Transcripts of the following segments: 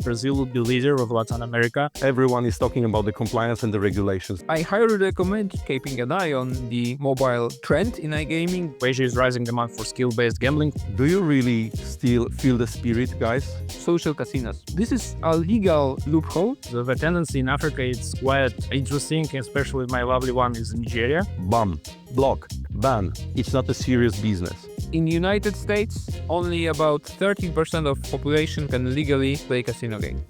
Brazil will be leader of Latin America. Everyone is talking about the compliance and the regulations. I highly recommend keeping an eye on the mobile trend in iGaming. Asia is rising demand for skill-based gambling. Do you really still feel the spirit, guys? Social casinos. This is a legal loophole. The tendency in Africa is quite interesting, especially my lovely one is in Nigeria. Ban, block, ban. It's not a serious business. In United States, only about 13% of population can legally play casino game.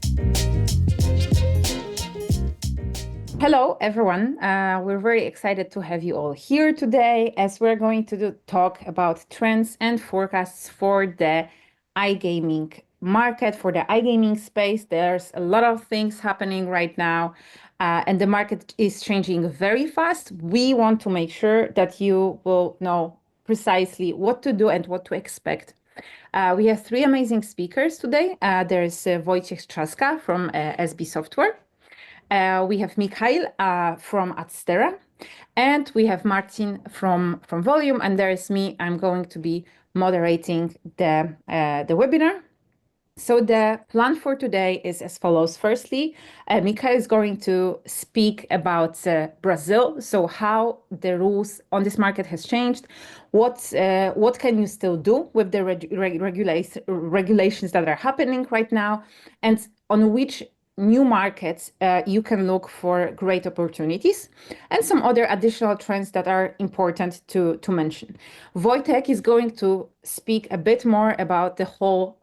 Hello, everyone. We're very excited to have you all here today as we're going to talk about trends and forecasts for the iGaming market, for the iGaming space. There's a lot of things happening right now, and the market is changing very fast. We want to make sure that you will know precisely what to do and what to expect. We have three amazing speakers today. There's Wojciech Trzaska from SB Software. We have Mikhail from Adsterra, and we have Marcin from Voluum, and there's me. I'm going to be moderating the webinar. So the plan for today is as follows. Firstly, Mikhail is going to speak about Brazil, so how the rules on this market has changed, what can you still do with the regulations that are happening right now, and on which new markets you can look for great opportunities, and some other additional trends that are important to mention. Wojtek is going to speak a bit more about the whole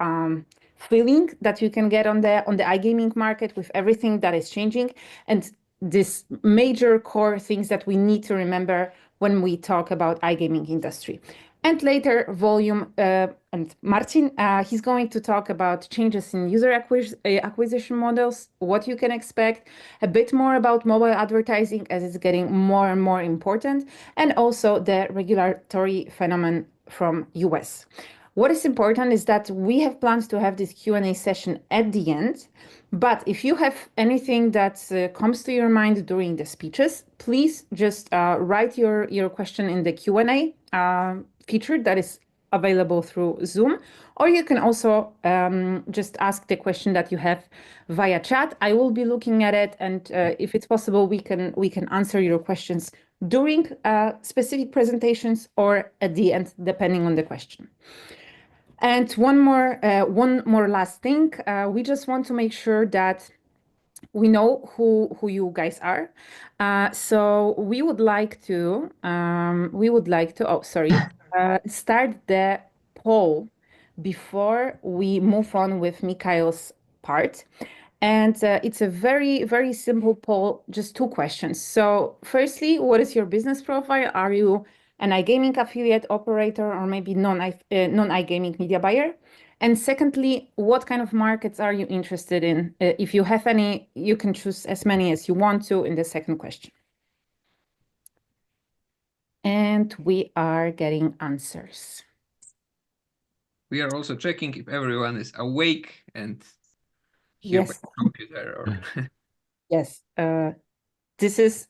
feeling that you can get on the iGaming market with everything that is changing, and these major core things that we need to remember when we talk about iGaming industry. And later, Volume and Marcin, he's going to talk about changes in user acquisition models, what you can expect, a bit more about mobile advertising as it's getting more and more important, and also the regulatory phenomenon from US. What is important is that we have plans to have this Q&A session at the end, but if you have anything that comes to your mind during the speeches, please just write your question in the Q&A feature that is available through Zoom, or you can also just ask the question that you have via chat. I will be looking at it, and if it's possible, we can answer your questions during specific presentations or at the end, depending on the question. And one more last thing. We just want to make sure that we know who you guys are. So we would like to start the poll before we move on with Mikhail's part. And it's a very, very simple poll, just two questions. So firstly, what is your business profile? Are you an iGaming affiliate, operator, or maybe non-iGaming media buyer? And secondly, what kind of markets are you interested in? If you have any, you can choose as many as you want to in the second question. And we are getting answers. We are also checking if everyone is awake and here Yes. by the computer. Or Yes. This is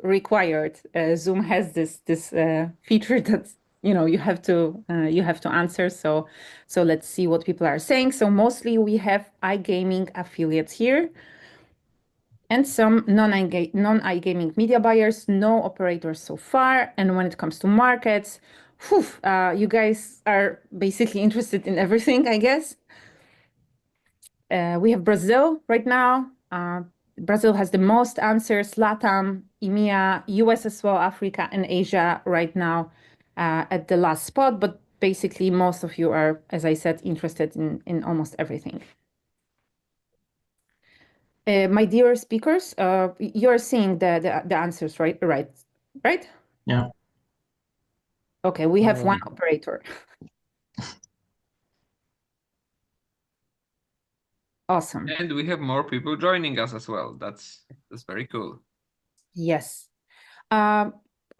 required. Zoom has this feature that you have to answer. So let's see what people are saying. So mostly we have iGaming affiliates here, and some non-iGaming media buyers, no operators so far. And when it comes to markets, you guys are basically interested in everything, I guess. We have Brazil right now. Brazil has the most answers, LATAM, EMEA, US as well, Africa, and Asia right now at the last spot. But basically, most of you are, as I said, interested in almost everything. My dear speakers, you're seeing the answers, right? Right? Yeah. Okay, we have one operator. Awesome. and we have more people joining us as well. That's very cool. Yes.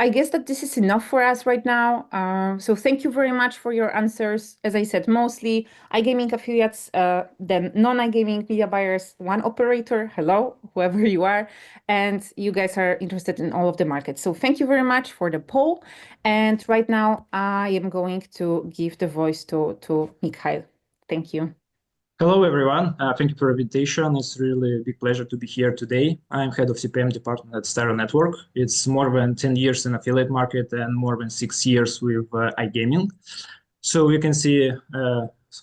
I guess that this is enough for us right now. So thank you very much for your answers. As I said, mostly iGaming affiliates, then non-iGaming media buyers, one operator, hello, whoever you are, and you guys are interested in all of the markets. So thank you very much for the poll. And right now I am going to give the voice to Mikhail. Thank you. Hello, everyone. Thank you for the invitation. It's really a big pleasure to be here today. I'm head of CPM department at Adsterra Network. It's more than 10 years in affiliate market and more than 6 years with iGaming. So you can see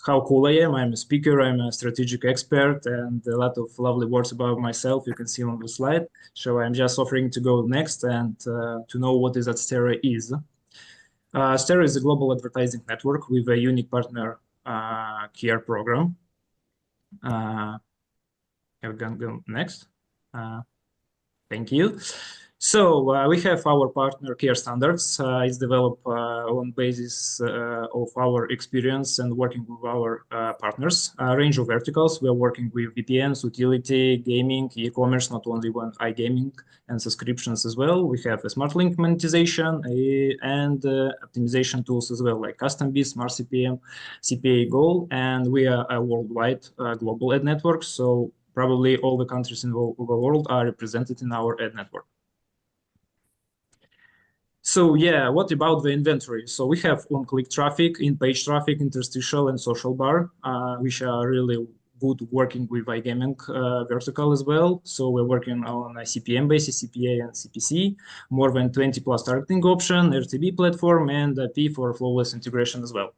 how cool I am. I'm a speaker, I'm a strategic expert, and a lot of lovely words about myself you can see on the slide. So I'm just offering to go next and to know what is Adsterra is. Adsterra is a global advertising network with a unique partner care program. We're gonna go next. Thank you. So we have our partner care standards. It's developed on basis of our experience and working with our partners. A range of verticals. We are working with VPNs, utility, gaming, e-commerce, not only one iGaming and subscriptions as well. We have a smart link monetization and optimization tools as well, like custom biz, smart CPM, CPA goal, and we are a worldwide global ad network. So probably all the countries in the world are represented in our ad network. So yeah, what about the inventory? So we have on-click traffic, in-page traffic, interstitial, and social bar, which are really good working with iGaming vertical as well. So we're working on a CPM basis, CPA and CPC, more than 20 plus targeting option, RTB platform, and a P for flawless integration as well.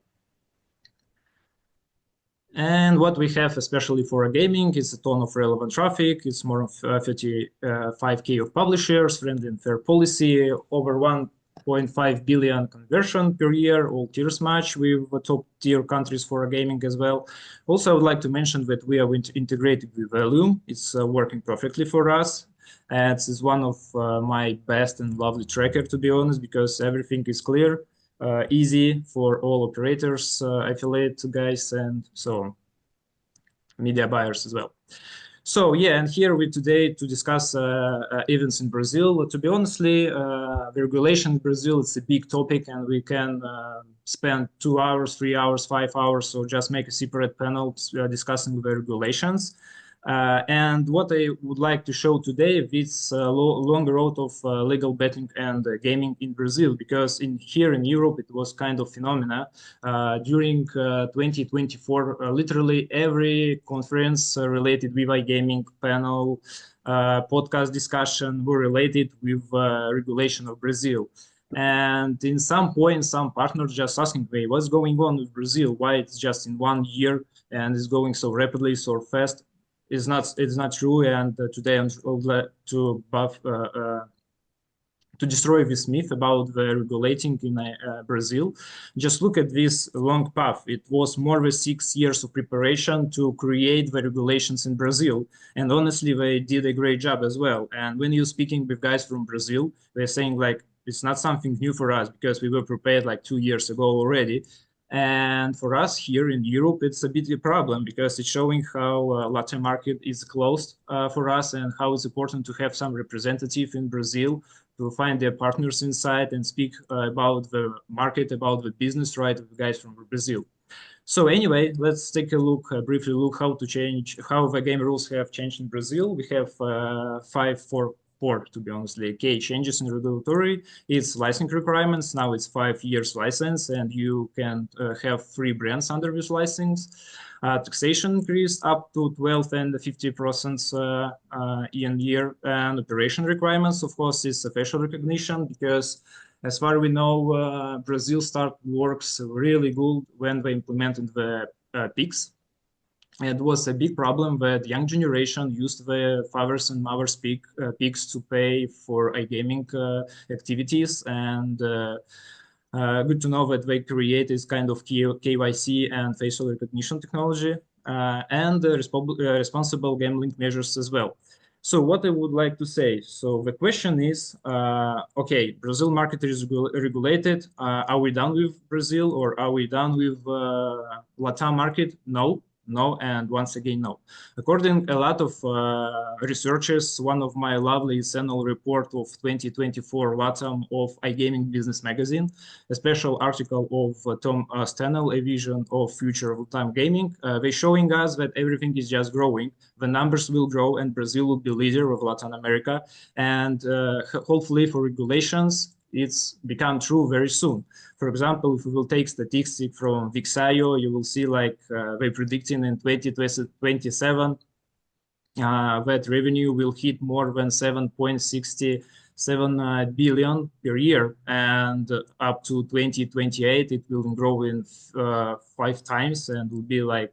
And what we have, especially for gaming, is a ton of relevant traffic. It's more than 35K of publishers, friendly and fair policy, over 1.5 billion conversion per year, all tiers match with top tier countries for gaming as well. Also, I would like to mention that we are integrated with Voluum. It's working perfectly for us. And it's one of my best and lovely tracker, to be honest, because everything is clear. Easy for all operators, affiliate guys, and so on, media buyers as well. So yeah, and here we today to discuss events in Brazil. To be honestly, the regulation in Brazil is a big topic, and we can spend 2 hours, 3 hours, 5 hours, so just make a separate panel discussing the regulations. And what I would like to show today is a longer road of legal betting and gaming in Brazil, because here in Europe it was kind of phenomena. During 2024, literally every conference related with iGaming panel, podcast discussion were related with regulation of Brazil. And in some point, some partners just asking, hey, what's going on with Brazil? Why it's just in 1 year and it's going so rapidly, so fast? It's not true, and today I'm to destroy this myth about the regulating in Brazil. Just look at this long path. It was more than 6 years of preparation to create the regulations in Brazil, and honestly, they did a great job as well. And when you're speaking with guys from Brazil, they're saying like it's not something new for us because we were prepared like 2 years ago already. And for us here in Europe, it's a bit of a problem because it's showing how Latin market is closed for us and how it's important to have some representative in Brazil to find their partners inside and speak about the market, about the business, right, with guys from Brazil. So anyway, let's take a look, briefly look how the game rules have changed in Brazil. We have 4, to be honest, key changes in regulatory. It's licensing requirements. Now it's 5 years license, and you can have 3 brands under this license. Taxation increased up to 12 and 50% in year, and operation requirements, of course, is facial recognition, because as far as we know, Brazil works really good when they implemented the PIX. It was a big problem that young generation used the fathers and mothers PIX to pay for iGaming activities, and good to know that they create this kind of KYC and facial recognition technology and responsible gambling measures as well. So what I would like to say, so the question is, okay, Brazil market is regulated. Are we done with Brazil, or are we done with Latam market? No, and once again, no. According a lot of researchers, one of my lovely annual report of 2024 LATAM of iGaming Business Magazine, a special article of Tom Stanel, a vision of future of LATAM gaming, they're showing us that everything is just growing. The numbers will grow, and Brazil will be leader of Latin America. And hopefully for regulations, it's become true very soon. For example, if we will take statistics from Vixio, you will see like they're predicting in 2027 that revenue will hit more than 7.67 billion per year, and up to 2028 it will grow in 5 times and will be like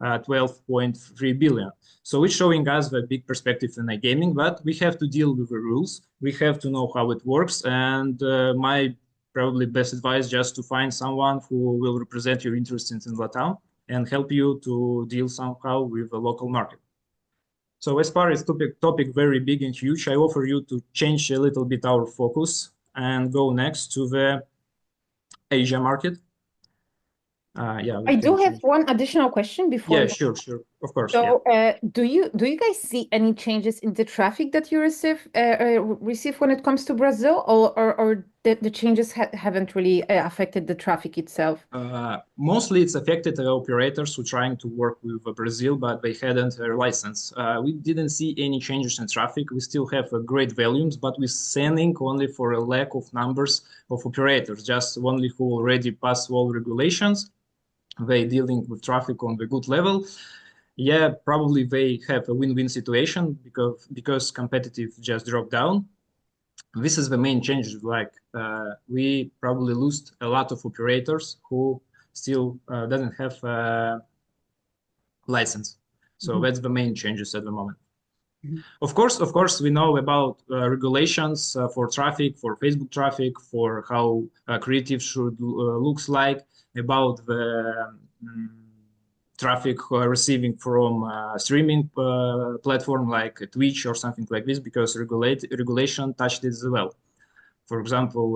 12.3 billion. So it's showing us the big perspective in iGaming, but we have to deal with the rules. We have to know how it works, and my probably best advice just to find someone who will represent your interests in Latam and help you to deal somehow with the local market. So as far as topic very big and huge, I offer you to change a little bit our focus and go next to the Asia market. I do have one additional question before. Yeah, sure, of course. So, do you guys see any changes in the traffic that you receive when it comes to Brazil, or the changes haven't really affected the traffic itself? Mostly, it's affected the operators who are trying to work with Brazil, but they hadn't a license. We didn't see any changes in traffic. We still have great volumes, but we're sending only for a lack of numbers of operators, just only who already passed all regulations. They dealing with traffic on the good level. Yeah, probably they have a win-win situation because competitive just dropped down. This is the main change. Like we probably lost a lot of operators who still doesn't have a license. So that's the main changes at the moment. Of course, we know about regulations for traffic, for Facebook traffic, for how creative should looks like, about the traffic receiving from streaming platform like Twitch or something like this, because regulation touched it as well. For example,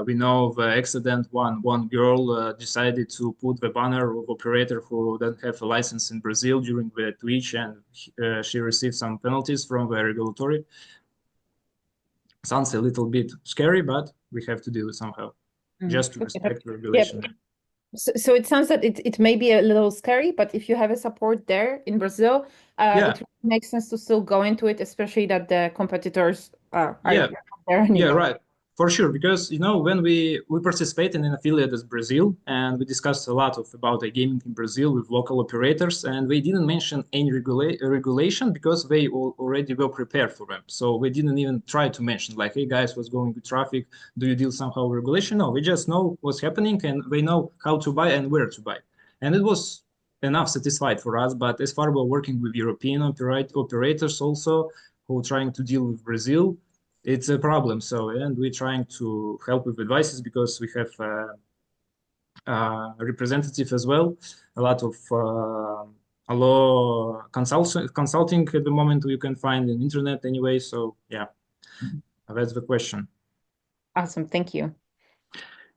we know the accident one girl decided to put the banner of operator who doesn't have a license in Brazil during the Twitch, and she received some penalties from the regulatory. Sounds a little bit scary, but we have to do it somehow, just to respect the regulation. Yep. So it sounds that it may be a little scary, but if you have a support there in Brazil, it makes sense to still go into it, especially that the competitors are there anyway. Yeah, right. For sure, because when we participate in an affiliate as Brazil, and we discussed a lot about iGaming in Brazil with local operators, and they didn't mention any regulation because they already were prepared for them. So we didn't even try to mention like, hey guys, what's going with traffic? Do you deal somehow with regulation? No, we just know what's happening and they know how to buy and where to buy. And it was enough satisfied for us. But as far as we're working with European operators also who are trying to deal with Brazil, it's a problem. So, and we're trying to help with advices because we have a representative as well, a lot of law consulting at the moment you can find in internet anyway. So yeah, that's the question. Awesome, thank you.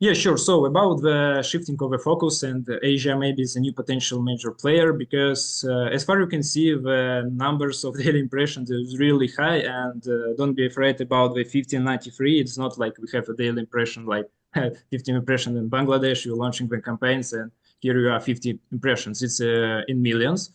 Yeah, sure. So about the shifting of the focus, and Asia maybe is a new potential major player because as far as you can see, the numbers of daily impressions is really high, and don't be afraid about the 1593. It's not like we have a daily impression like 15 impressions in Bangladesh, you're launching the campaigns and here you are 50 impressions. It's in millions.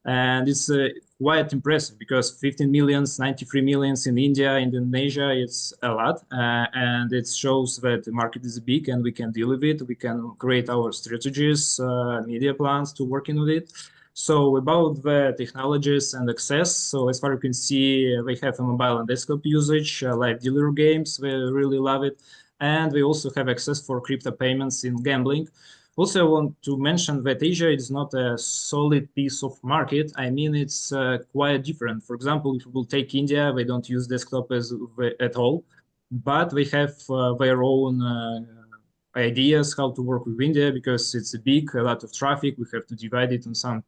And it's quite impressive because 15 millions, 93 millions in India, Indonesia, it's a lot. And it shows that the market is big and we can deal with it. We can create our strategies, media plans to working with it. So about the technologies and access, so as far as you can see, we have a mobile and desktop usage, live dealer games, we really love it. And we also have access for crypto payments in gambling. Also, I want to mention that Asia is not a solid piece of market. I mean, it's quite different. For example, if we will take India, they don't use desktop at all, but they have their own ideas how to work with India because it's a lot of traffic. We have to divide it on some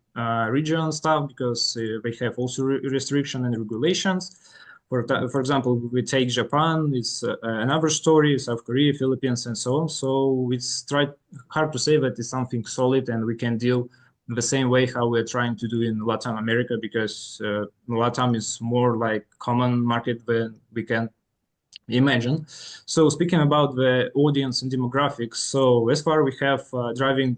regional stuff because they have also restriction and regulations. For example, we take Japan, it's another story, South Korea, Philippines, and so on. So it's hard to say that it's something solid and we can deal the same way how we're trying to do in Latin America, because Latam is more like common market than we can imagine. So speaking about the audience and demographics, so as far we have driving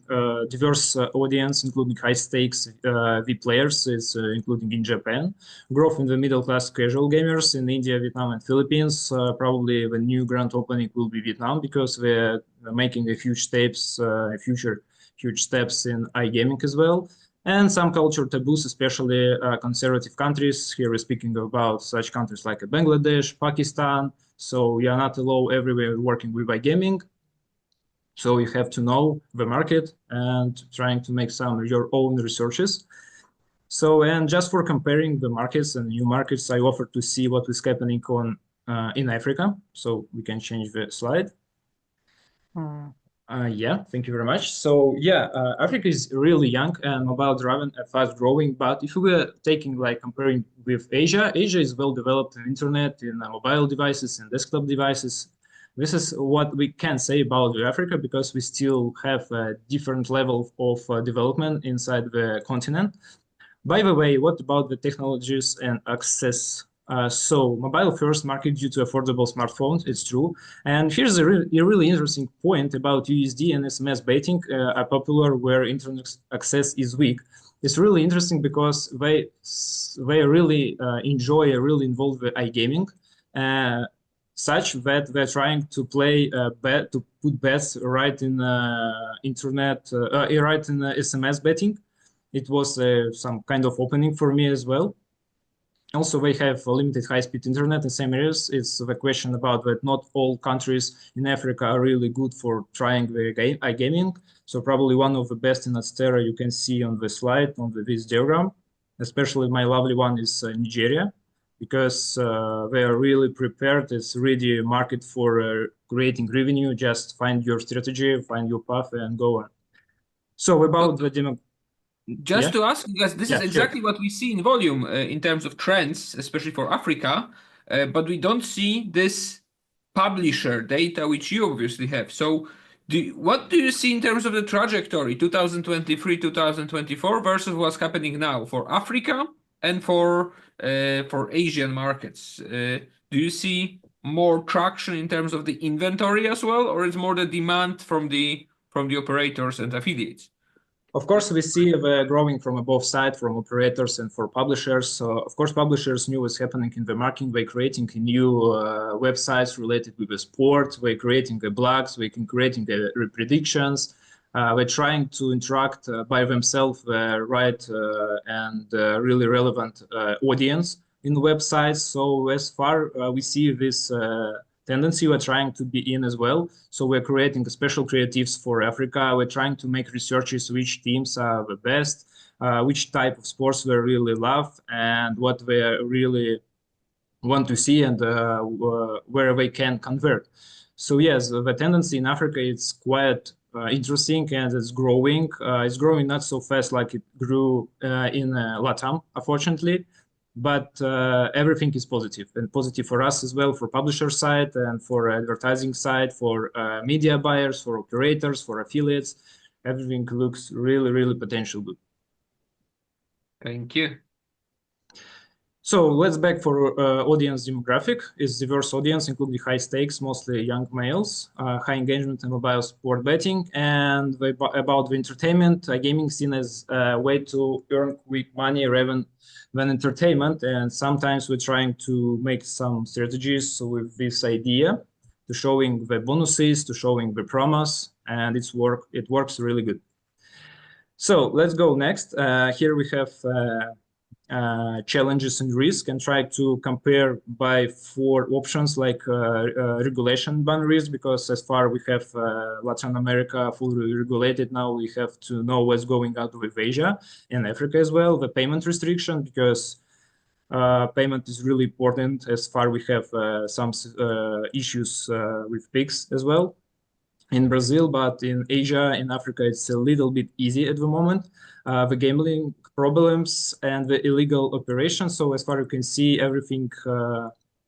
diverse audience, including high stakes V players, is including in Japan, growth in the middle class casual gamers in India, Vietnam, and Philippines. Probably the new grand opening will be Vietnam because we're making a huge steps, huge steps in iGaming as well. And some culture taboos, especially conservative countries. Here we're speaking about such countries like Bangladesh, Pakistan. So you're not allowed everywhere working with iGaming. So you have to know the market and trying to make some of your own researches. So, and just for comparing the markets and new markets, I offer to see what is happening on in Africa. So we can change the slide. Yeah, thank you very much. So yeah, Africa is really young and mobile driven and fast growing. But if we were taking like comparing with Asia, Asia is well developed in internet, in mobile devices, and desktop devices. This is what we can say about Africa because we still have a different level of development inside the continent. By the way, what about the technologies and access? So mobile first market due to affordable smartphones, it's true. And here's a really interesting point about USD and SMS betting are popular where internet access is weak. It's really interesting because they really enjoy, really involved with iGaming, such that they're trying to play bet to put bets right in internet, right in SMS betting. It was some kind of opening for me as well. Also, they have limited high-speed internet in some areas. It's the question about that not all countries in Africa are really good for trying the iGaming. So probably one of the best in Adsterra you can see on the slide, on this diagram. Especially my lovely one is Nigeria, because they are really prepared. It's really a market for creating revenue. Just find your strategy, find your path, and go on. So about the demo. Just to ask, because this is exactly sure. what we see in volume in terms of trends, especially for Africa, but we don't see this publisher data, which you obviously have. So what do you see in terms of the trajectory, 2023, 2024 versus what's happening now for Africa and for Asian markets? Do you see more traction in terms of the inventory as well, or is more the demand from the operators and affiliates? Of course, we see the growing from both sides, from operators and for publishers. So, of course, publishers knew what's happening in the market. They're creating new websites related with the sport. We're creating blogs. We're creating predictions. We're trying to interact by themselves, right, and really relevant audience in the websites. So as far we see this tendency we're trying to be in as well. So we're creating special creatives for Africa. We're trying to make researches which teams are the best, which type of sports they really love, and what they really want to see, and where they can convert. So yes, the tendency in Africa is quite interesting, and it's growing. It's growing not so fast like it grew in LATAM, unfortunately. But everything is positive, and positive for us as well, for publisher side and for advertising side, for media buyers, for operators, for affiliates. Everything looks really, really potential good. Thank you. So let's back for audience demographic. It's diverse audience, including high stakes, mostly young males, high engagement in mobile sport betting, and about the entertainment, gaming seen as a way to earn quick money rather than entertainment. And sometimes we're trying to make some strategies with this idea, to showing the bonuses, to showing the promos, and it works really good. So let's go next. Here we have challenges and risk, and try to compare by 4 options like regulation boundaries, because as far we have Latin America fully regulated, now we have to know what's going on with Asia and Africa as well. The payment restriction, because payment is really important. As far we have some issues with PIGs as well in Brazil, but in Asia, in Africa, it's a little bit easy at the moment. The gambling problems and the illegal operations. So as far as you can see, everything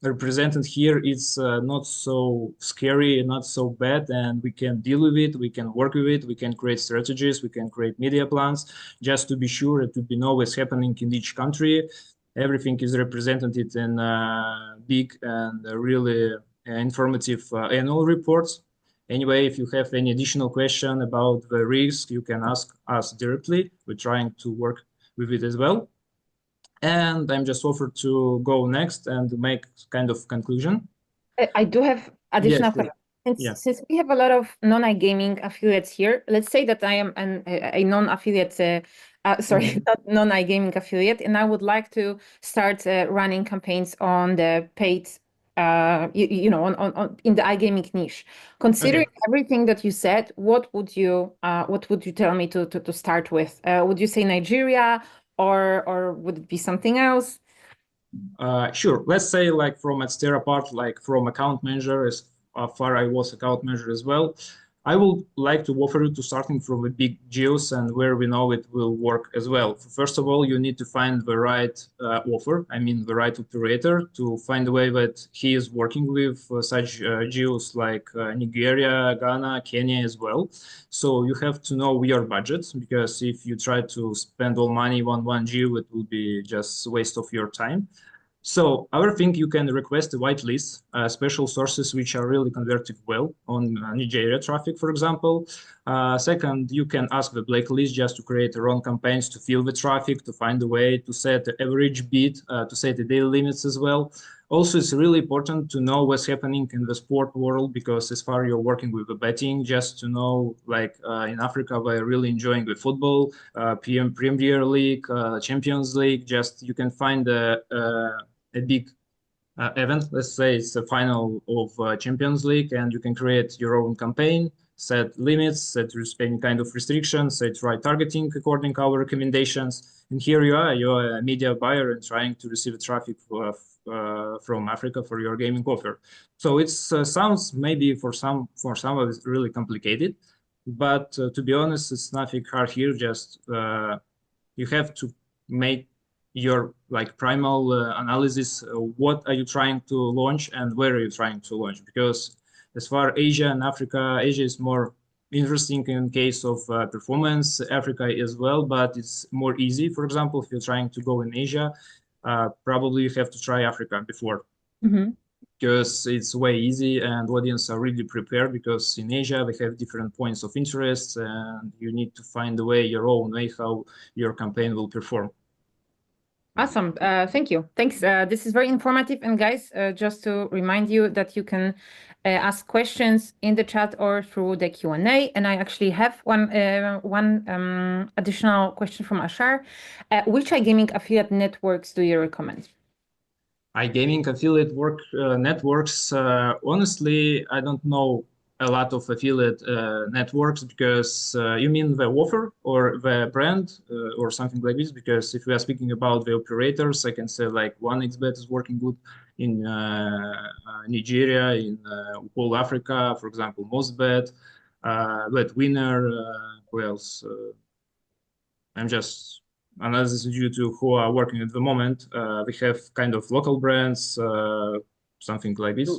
represented here is not so scary, not so bad, and we can deal with it, we can work with it, we can create strategies, we can create media plans, just to be sure and to know what's happening in each country. Everything is represented in big and really informative annual reports. Anyway, if you have any additional question about the risk, you can ask us directly. We're trying to work with it as well. And I'm just offered to go next and make kind of conclusion. I do have additional Yes, questions. Since we have a lot of non-iGaming affiliates here, let's say that I am a non-affiliate, not non-iGaming affiliate, and I would like to start running campaigns on the paid, on in the iGaming niche. Considering everything that you said, what would you tell me to start with? Would you say Nigeria, or would it be something else? Sure. Let's say like from Adsterra part, like from account manager, as far I was account manager as well. I would like to offer you to starting from a big geos and where we know it will work as well. First of all, you need to find the right offer. I mean, the right operator to find a way that he is working with such geos like Nigeria, Ghana, Kenya as well. So you have to know your budget, because if you try to spend all money on one geo, it will be just a waste of your time. So other thing, you can request a whitelist, special sources which are really converted well on Nigeria traffic, for example. Second, you can ask the blacklist just to create your own campaigns to fill the traffic, to find a way to set the average bid, to set the daily limits as well. Also, it's really important to know what's happening in the sport world, because as far you're working with the betting, just to know, like in Africa, we're really enjoying the football, Premier League, Champions League. Just you can find a big event. Let's say it's the final of Champions League, and you can create your own campaign, set limits, set any kind of restrictions, set right targeting according to our recommendations. And here you're a media buyer and trying to receive traffic from Africa for your gaming offer. So it sounds maybe for some of it's really complicated, but to be honest, it's nothing hard here. Just you have to make your like primal analysis. What are you trying to launch and where are you trying to launch? Because as far Asia and Africa, Asia is more interesting in case of performance, Africa as well, but it's more easy. For example, if you're trying to go in Asia, probably you have to try Africa before, because it's way easy and audience are really prepared, because in Asia they have different points of interest and you need to find a way, your own way, how your campaign will perform. Awesome. Thank you. Thanks. This is very informative. And guys, just to remind you that you can ask questions in the chat or through the Q&A. And I actually have one additional question from Ashar. Which iGaming affiliate networks do you recommend? iGaming affiliate networks, honestly, I don't know a lot of affiliate networks, because you mean the offer or the brand or something like this? Because if we are speaking about the operators, I can say like 1xBet is working good in Nigeria, in whole Africa, for example, MostBet, BetWinner, who else? I'm just analysis due to who are working at the moment. We have kind of local brands, something like this.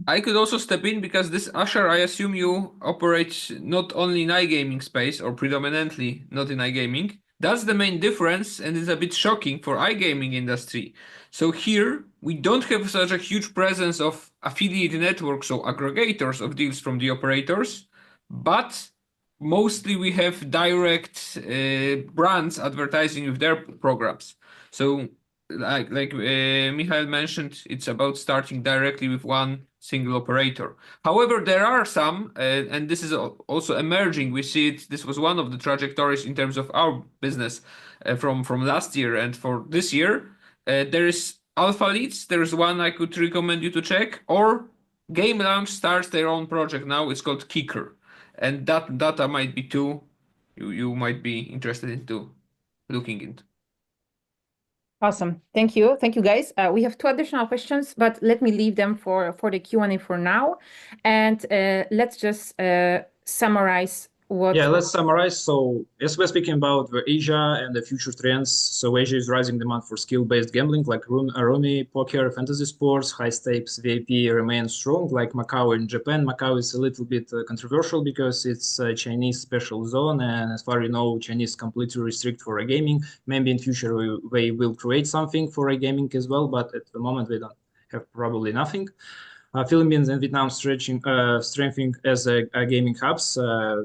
I could also step in, because this Asher, I assume you operate not only in iGaming space, or predominantly not in iGaming. That's the main difference, and it's a bit shocking for iGaming industry. So here we don't have such a huge presence of affiliate networks, so aggregators of deals from the operators, but mostly we have direct brands advertising with their programs. So like Mikhail mentioned, it's about starting directly with one single operator. However, there are some, and this is also emerging. We see it. This was one of the trajectories in terms of our business from last year and for this year. There is Alpha Leads. There is one I could recommend you to check. Or Game Launch starts their own project now. It's called Kicker, and that data might be two you might be interested into looking into. Awesome. Thank you. Thank you, guys. We have two additional questions, but let me leave them for the Q&A for now. And let's just summarize what... Yeah, let's summarize. So as we're speaking about the Asia and the future trends, so Asia is rising demand for skill-based gambling like rummy, poker, fantasy sports, high stakes, VIP remain strong like Macau in Japan. Macau is a little bit controversial because it's a Chinese special zone, and as far as you know, Chinese completely restrict for iGaming. Maybe in future they will create something for iGaming as well, but at the moment they don't have probably nothing. Philippines and Vietnam strengthening as a gaming hubs.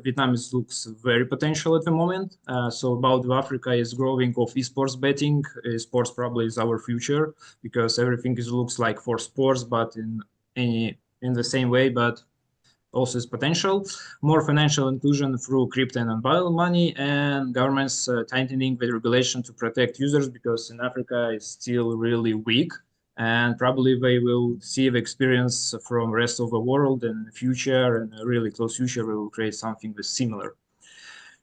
Vietnam looks very potential at the moment. So about Africa is growing of esports betting. Sports probably is our future because everything looks like for sports, but in the same way, but also is potential. More financial inclusion through crypto and mobile money, and governments tightening the regulation to protect users because in Africa it's still really weak. And probably they will see the experience from rest of the world in the future, and a really close future we will create something that's similar.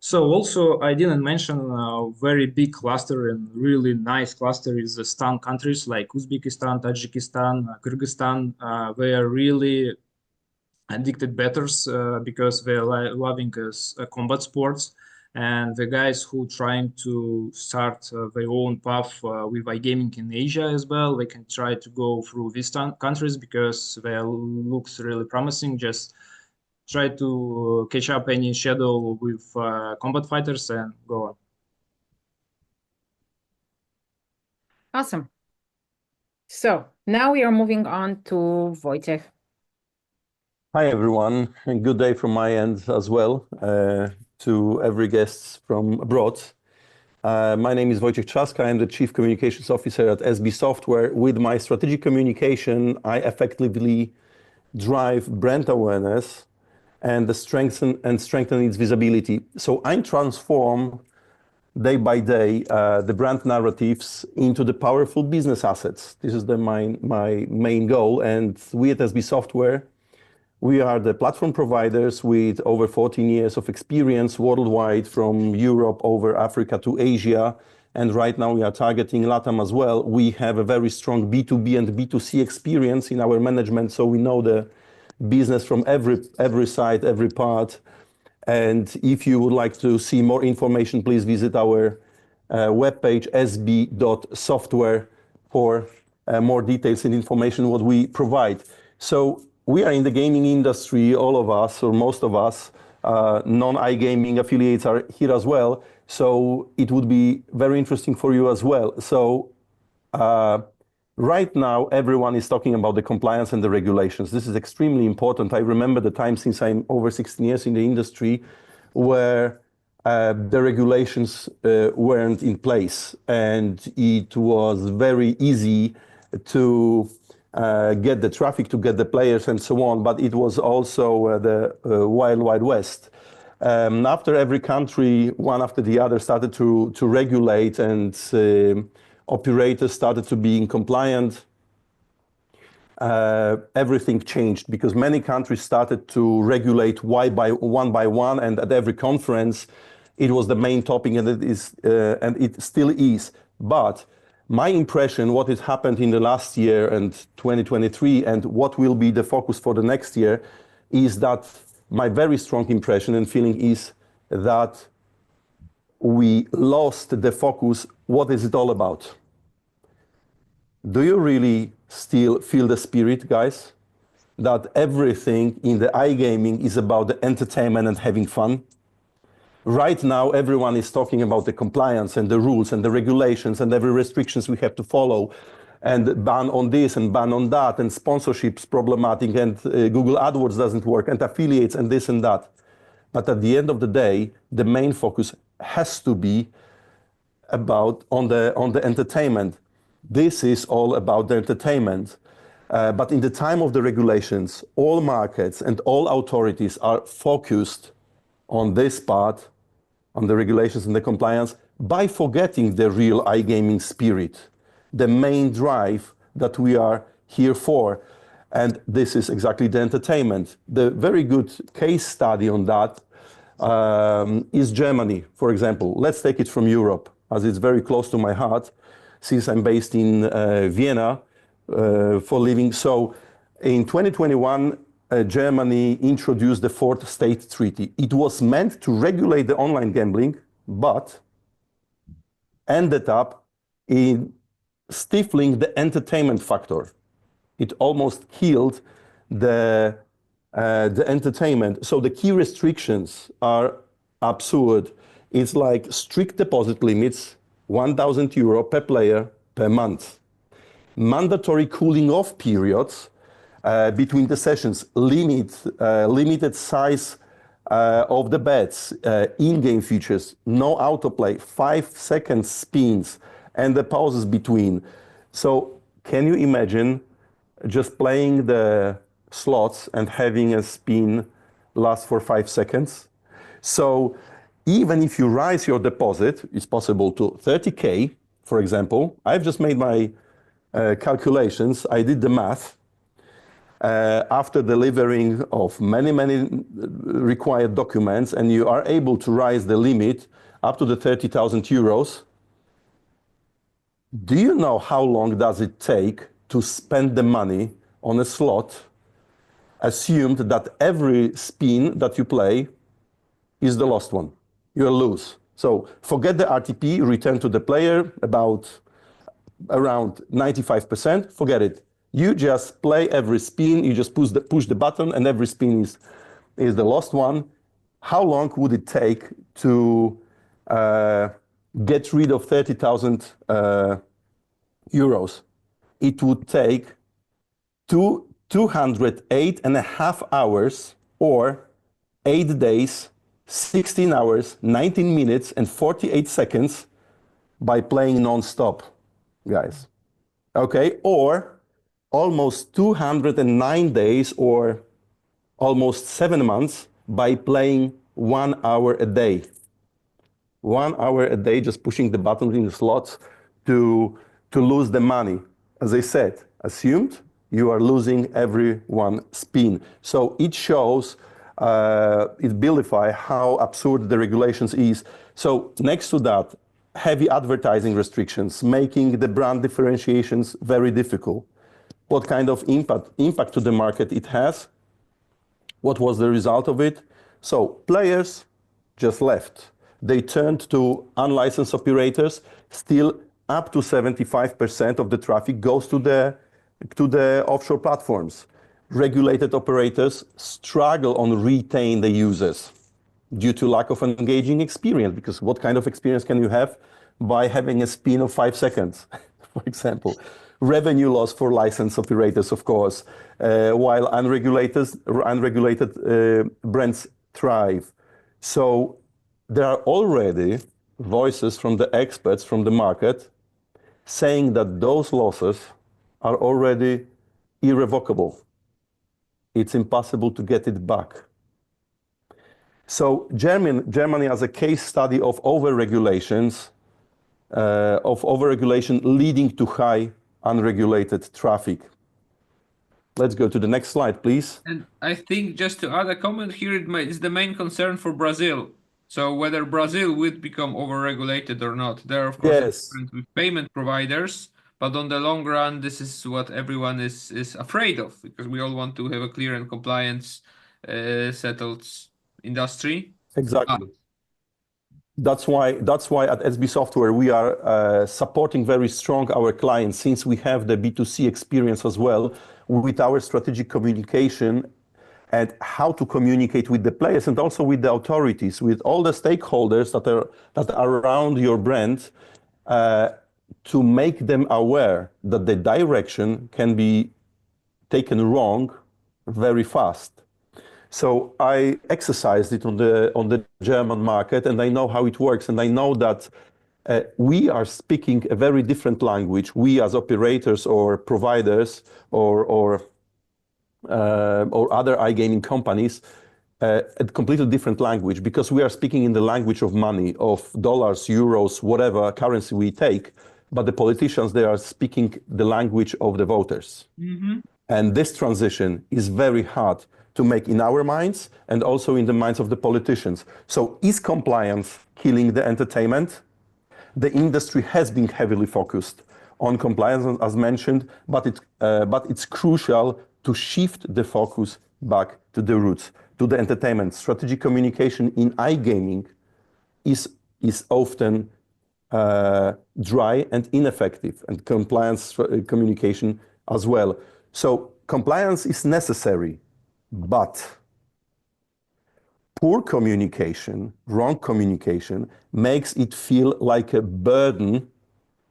So also I didn't mention a very big cluster and really nice cluster is the STAN countries like Uzbekistan, Tajikistan, Kyrgyzstan. They are really addicted bettors because they're loving combat sports. And the guys who trying to start their own path with iGaming in Asia as well, they can try to go through these countries because they looks really promising. Just try to catch up any shadow with combat fighters and go on. Awesome. So now we are moving on to Wojciech. Hi, everyone, and good day from my end as well to every guest from abroad. My name is Wojciech Trzaska. I'm the Chief Communications Officer at SB Software. With my strategic communication, I effectively drive brand awareness and strengthen its visibility. So I transform day by day the brand narratives into the powerful business assets. This is my main goal. And we at SB Software, we are the platform providers with over 14 years of experience worldwide, from Europe over Africa to Asia. And right now we are targeting LATAM as well. We have a very strong B2B and B2C experience in our management. So we know the business from every side, every part. And if you would like to see more information, please visit our webpage, sb.software, for more details and information what we provide. So we are in the gaming industry, all of us, or most of us, non-iGaming affiliates are here as well. So it would be very interesting for you as well. So right now, everyone is talking about the compliance and the regulations. This is extremely important. I remember the time since I'm over 16 years in the industry where the regulations weren't in place. And it was very easy to get the traffic, to get the players and so on, but it was also the wild, wild west. After every country, one after the other, started to regulate and operators started to be compliant, everything changed because many countries started to regulate one by one, and at every conference, it was the main topic, and it still is. But my impression, what has happened in the last year and 2023, and what will be the focus for the next year, is that my very strong impression and feeling is that we lost the focus. What is it all about? Do you really still feel the spirit, guys? That everything in the iGaming is about the entertainment and having fun? Right now, everyone is talking about the compliance and the rules and the regulations and every restrictions we have to follow, and ban on this and ban on that, and sponsorships problematic, and Google AdWords doesn't work, and affiliates and this and that. But at the end of the day, the main focus has to be about on the entertainment. This is all about the entertainment. But in the time of the regulations, all markets and all authorities are focused on this part, on the regulations and the compliance, by forgetting the real iGaming spirit, the main drive that we are here for. And this is exactly the entertainment. The very good case study on that is Germany, for example. Let's take it from Europe, as it's very close to my heart, since I'm based in Vienna for living. So in 2021, Germany introduced the Fourth State Treaty. It was meant to regulate the online gambling, but ended up in stifling the entertainment factor. It almost killed the entertainment. So the key restrictions are absurd. It's like strict deposit limits, 1,000 euro per player per month. Mandatory cooling off periods between the sessions, limited size of the bets, in-game features, no autoplay, 5-second spins, and the pauses between. So can you imagine just playing the slots and having a spin last for 5 seconds? So even if you rise your deposit, it's possible to 30K, for example. I've just made my calculations. I did the math. After delivering of many required documents, and you are able to rise the limit up to the 30,000 euros. Do you know how long does it take to spend the money on a slot, assumed that every spin that you play is the last one? You'll lose. So forget the RTP, return to the player, around 95%, forget it. You just play every spin, you just push the button, and every spin is the last one. How long would it take to get rid of 30,000 euros? It would take 208.5 hours, or 8 days, 16 hours, 19 minutes, and 48 seconds by playing non-stop, guys. Okay, or almost 209 days, or almost 7 months, by playing 1 hour a day. 1 hour a day, just pushing the buttons in the slots to lose the money. As I said, assumed you are losing every one spin. So it shows, it vilifies how absurd the regulations is. So next to that, heavy advertising restrictions, making the brand differentiations very difficult. What kind of impact to the market it has? What was the result of it? So players just left. They turned to unlicensed operators. Still, up to 75% of the traffic goes to the offshore platforms. Regulated operators struggle on retain the users due to lack of an engaging experience, because what kind of experience can you have by having a spin of 5 seconds, for example? Revenue loss for licensed operators, of course, while unregulated brands thrive. So there are already voices from the experts from the market saying that those losses are already irrevocable. It's impossible to get it back. So Germany as a case study of overregulation leading to high unregulated traffic. Let's go to the next slide, please. And I think, just to add a comment here, it's the main concern for Brazil. So whether Brazil would become overregulated or not. There are, of course, different with payment providers, but on the long run, this is what everyone is afraid of, because we all want to have a clear and compliance settled industry. Exactly. That's why at SB Software we are supporting very strong our clients, since we have the B2C experience as well, with our strategic communication and how to communicate with the players, and also with the authorities, with all the stakeholders that are around your brand, to make them aware that the direction can be taken wrong very fast. So I exercised it on the German market, and I know how it works, and I know that we are speaking a very different language. We as operators or providers or other iGaming companies, a completely different language, because we are speaking in the language of money, of dollars, euros, whatever currency we take. But the politicians, they are speaking the language of the voters. Mm-hmm. And this transition is very hard to make in our minds and also in the minds of the politicians. So is compliance killing the entertainment? The industry has been heavily focused on compliance, as mentioned, but it's crucial to shift the focus back to the roots, to the entertainment. Strategic communication in iGaming is often dry and ineffective, and compliance communication as well. So compliance is necessary, but poor communication, wrong communication, makes it feel like a burden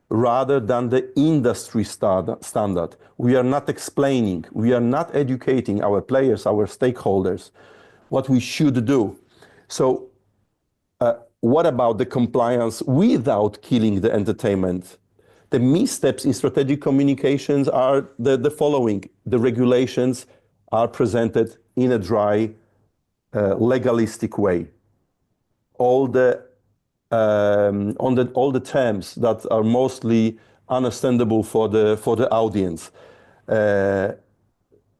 rather than the industry standard. We are not explaining, we are not educating our players, our stakeholders, what we should do. So what about the compliance without killing the entertainment? The missteps in strategic communications are the following. The regulations are presented in a dry, legalistic way. All the terms that are mostly understandable for the audience,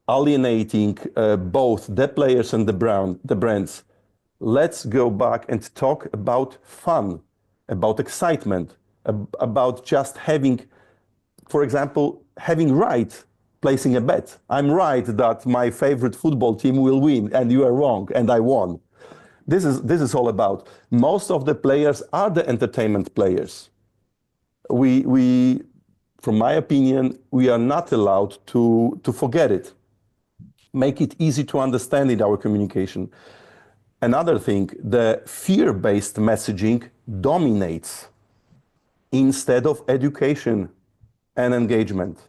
alienating both the players and the brands. Let's go back and talk about fun, about excitement, about just having, for example, having right, placing a bet. I'm right that my favorite football team will win, and you are wrong, and I won. This is all about. Most of the players are the entertainment players. We, from my opinion, we are not allowed to forget it. Make it easy to understand in our communication. Another thing, the fear-based messaging dominates instead of education and engagement.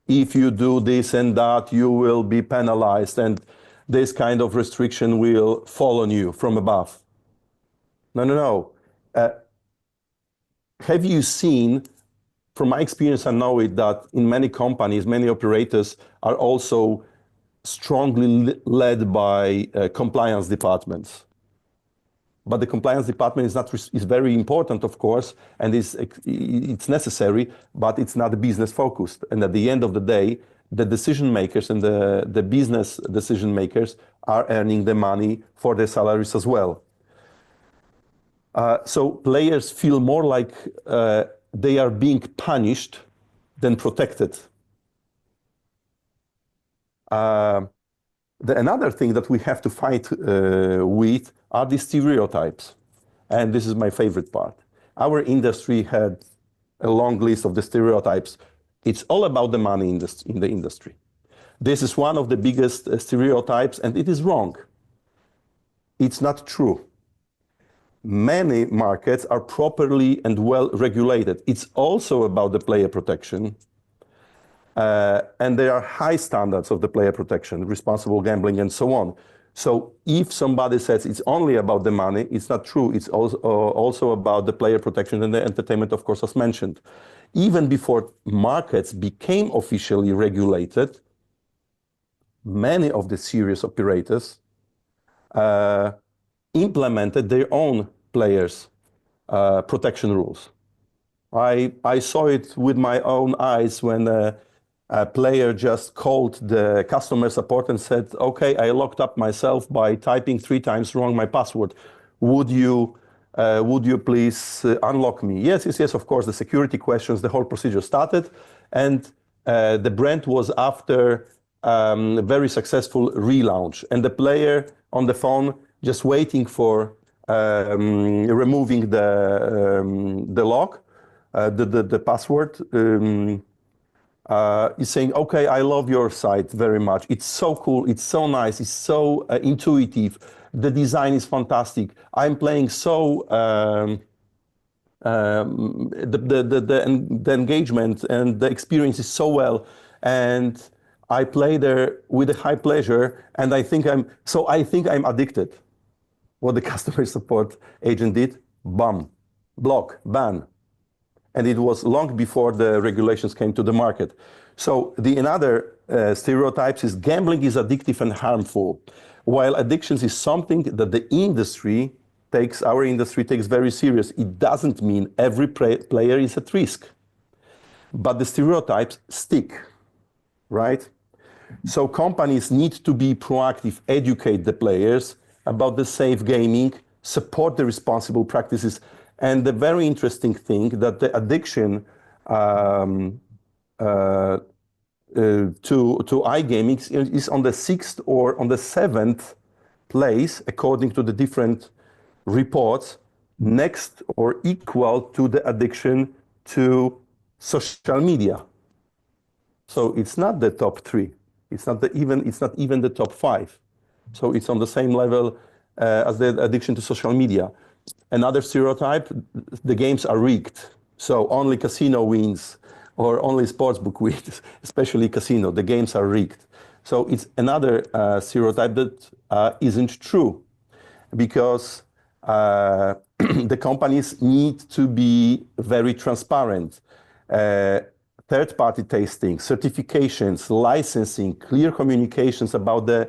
If you do this and that, you will be penalized, and this kind of restriction will fall on you from above. No. Have you seen, from my experience, I know it, that in many companies, many operators are also strongly led by compliance departments. But the compliance department is very important, of course, and it's necessary, but it's not business focused. And at the end of the day, the decision makers and the business decision makers are earning the money for their salaries as well. So players feel more like they are being punished than protected. Another thing that we have to fight with are the stereotypes. And this is my favorite part. Our industry had a long list of the stereotypes. It's all about the money in the industry. This is one of the biggest stereotypes, and it is wrong. It's not true. Many markets are properly and well regulated. It's also about the player protection. And there are high standards of the player protection, responsible gambling, and so on. So if somebody says it's only about the money, it's not true. It's also about the player protection and the entertainment, of course, as mentioned. Even before markets became officially regulated, many of the serious operators implemented their own players' protection rules. I saw it with my own eyes when a player just called the customer support and said, okay, I locked up myself by typing 3 times wrong my password. Would you please unlock me? Yes, of course, the security questions, the whole procedure started. And the brand was after a very successful relaunch. And the player on the phone just waiting for removing the lock, the password, is saying, okay, I love your site very much. It's so cool, it's so nice, it's so intuitive. The design is fantastic. I'm playing so, the engagement and the experience is so well. And I play there with a high pleasure, and I think I'm addicted. What the customer support agent did, bam, block, ban. And it was long before the regulations came to the market. So another stereotypes is gambling is addictive and harmful, while addictions is something that our industry takes very serious. It doesn't mean every player is at risk, but the stereotypes stick, right? So companies need to be proactive, educate the players about the safe gaming, support the responsible practices. And the very interesting thing that the addiction to iGaming is on the 6th or on the 7th place, according to the different reports, next or equal to the addiction to social media. So it's not the top 3. It's not even the top 5. So it's on the same level as the addiction to social media. Another stereotype, the games are rigged. So only casino wins or only sportsbook wins, especially casino. The games are rigged. So it's another stereotype that isn't true, because the companies need to be very transparent. Third-party testing, certifications, licensing, clear communications about the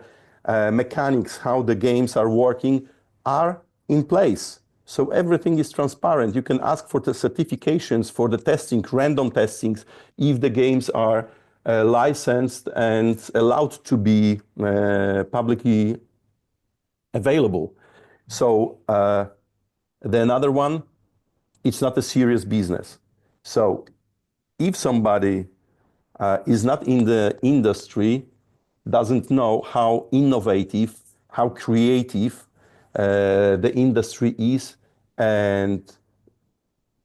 mechanics, how the games are working, are in place. So everything is transparent. You can ask for the certifications for the testing, random testings, if the games are licensed and allowed to be publicly available. So the another one, it's not a serious business. So if somebody is not in the industry, doesn't know how innovative, how creative the industry is, and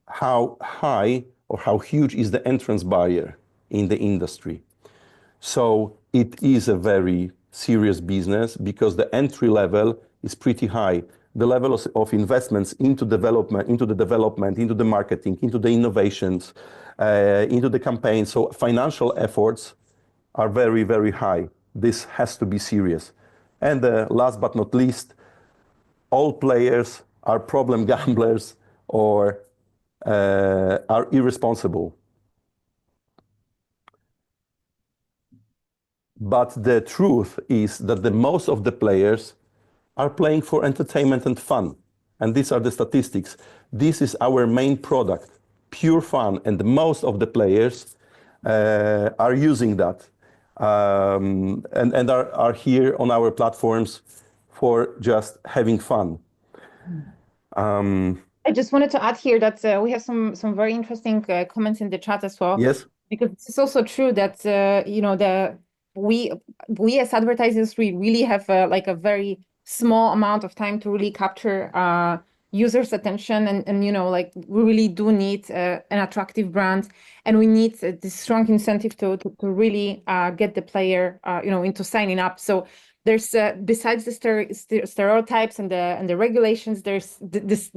how high or how huge is the entrance barrier in the industry. So it is a very serious business, because the entry level is pretty high. The level of investments into development, into the marketing, into the innovations, into the campaigns, so financial efforts are very, very high. This has to be serious. And last but not least, all players are problem gamblers or are irresponsible. But the truth is that the most of the players are playing for entertainment and fun. And these are the statistics. This is our main product, pure fun. And most of the players are using that and are here on our platforms for just having fun. I just wanted to add here that we have some very interesting comments in the chat as well. Yes. Because it's also true that we as advertisers, we really have like a very small amount of time to really capture users' attention, and like we really do need an attractive brand, and we need this strong incentive to really get the player into signing up. So there's besides the stereotypes and the regulations, there's this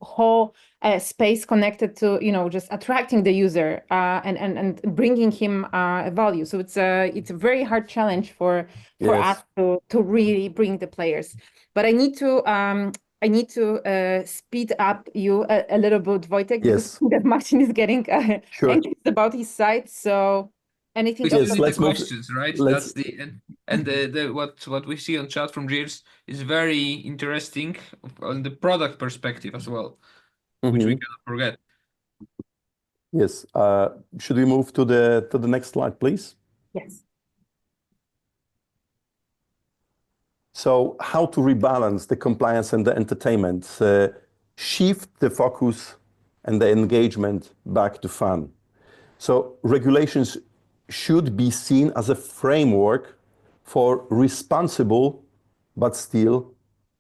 whole space connected to just attracting the user and bringing him a value. So it's a very hard challenge for us to really bring the players. But I need to speed up you a little bit, Wojtek, because that Marcin is getting anxious about his site. So anything else? Yes, let's questions, right? That's the what we see on chat from Jeers is very interesting on the product perspective as well, which we cannot forget. Yes. Should we move to the next slide, please? Yes. So how to rebalance the compliance and the entertainment, shift the focus and the engagement back to fun. So regulations should be seen as a framework for responsible but still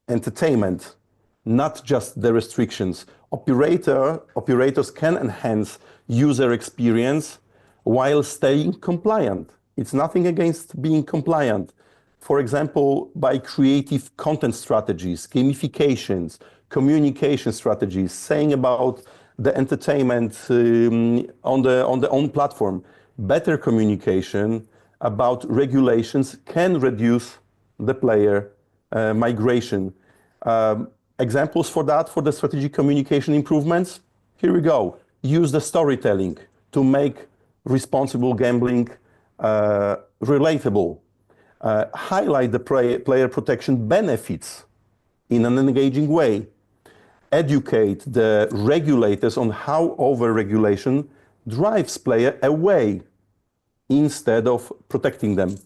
entertainment, not just the restrictions. Operators can enhance user experience while staying compliant. It's nothing against being compliant. For example, by creative content strategies, gamifications, communication strategies, saying about the entertainment on the own platform. Better communication about regulations can reduce the player migration. Examples for that, for the strategic communication improvements, here we go. Use the storytelling to make responsible gambling relatable. Highlight the player protection benefits in an engaging way. Educate the regulators on how over-regulation drives player away instead of protecting them.